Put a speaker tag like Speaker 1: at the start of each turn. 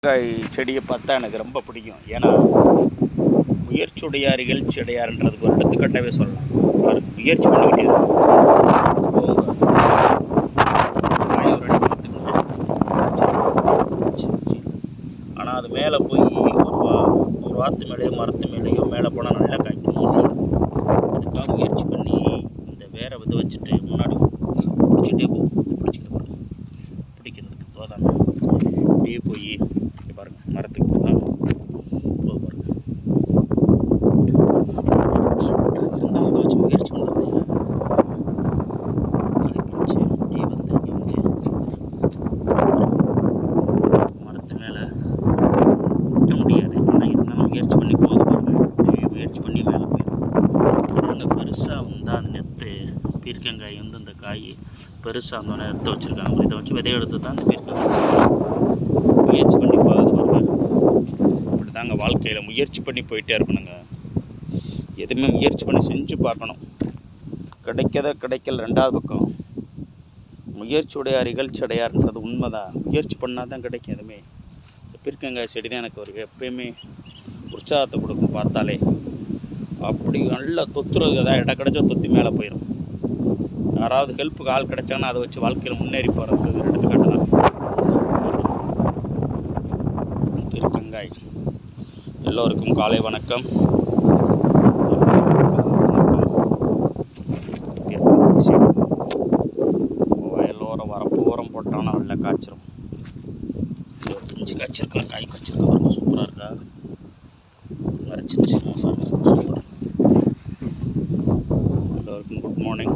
Speaker 1: பீர்க்கங்காய் செடியை பார்த்தா எனக்கு ரொம்ப பிடிக்கும். ஏன்னா முயற்சியுடையார் இகழ்ச்சி அடையார்ன்றதுக்கு ஒரு எடுத்துக்காட்டாகவே சொல்லலாம். முயற்சி பண்ணிக்கிட்டே ஆனால் அது மேலே போய் ஒரு வாத்து மேலேயோ மரத்து மேலேயோ மேலே போனால் நல்லா காய்க்கும் ஈஸியாக. அதுக்காக முயற்சி பண்ணி இந்த வேரை விதை வச்சுட்டு முன்னாடி பிடிச்சிட்டே போகும். பிடிக்கிறதுக்கு தோதான் அப்படியே போய் பாருங்கள் மரத்துக்கு போதான் போக பாருங்கள். இருந்தாலும் அதை வச்சு முயற்சி பண்ணுறது காய்ப்பிச்சு அப்படியே வந்து இங்கே மரத்து மேலே விட்ட முடியாது. ஆனால் இருந்தாலும் முயற்சி பண்ணி போகுது பாருங்கள். அப்படியே முயற்சி பண்ணி மேலே போயிடும். இது அங்கே பெருசாக வந்தால் அந்த நெத்து பீர்க்கங்காய் வந்து அந்த காய் பெருசாக அந்த நெத்தை வச்சுருக்காங்க. இதை வச்சு விதைய எடுத்து தான் அந்த பீர்க்கங்காய் முயற்சி பண்ணி போகுது பாருங்கள். இப்படி தாங்க வாழ்க்கையில் முயற்சி பண்ணி போயிட்டே இருக்கணுங்க. எதுவுமே முயற்சி பண்ணி செஞ்சு பார்க்கணும். கிடைக்கல ரெண்டாவது பக்கம். முயற்சியுடையார் இகழ்ச்சி அடையார்ன்றது உண்மைதான். முயற்சி பண்ணால் தான் கிடைக்கும். எதுவுமே பீர்க்கங்காய் செடி தான் எனக்கு ஒரு எப்பயுமே உற்சாகத்தை கொடுக்கும். பார்த்தாலே அப்படி நல்லா தொத்துறது ஏதாவது இடம் கிடைச்சா தொத்தி மேலே போயிடும். யாராவது ஹெல்ப்புக்கு ஆள் கிடைச்சாங்கன்னா அதை வச்சு வாழ்க்கையில் முன்னேறி போகிறது எடுத்துக்காட்டு தான் பீர்க்கங்காய். எல்லோருக்கும் காலை வணக்கம். வயலோரம் வரப்பு ஓரம் போட்டாங்கன்னா நல்லா காய்ச்சிரும். பிஞ்சு காய்ச்சிருக்கலாம், காய் காய்ச்சிருக்கலாம். சூப்பராக இருக்கா வரைச்சிருச்சு. சூப்பர். எல்லோருக்கும் குட் மார்னிங்.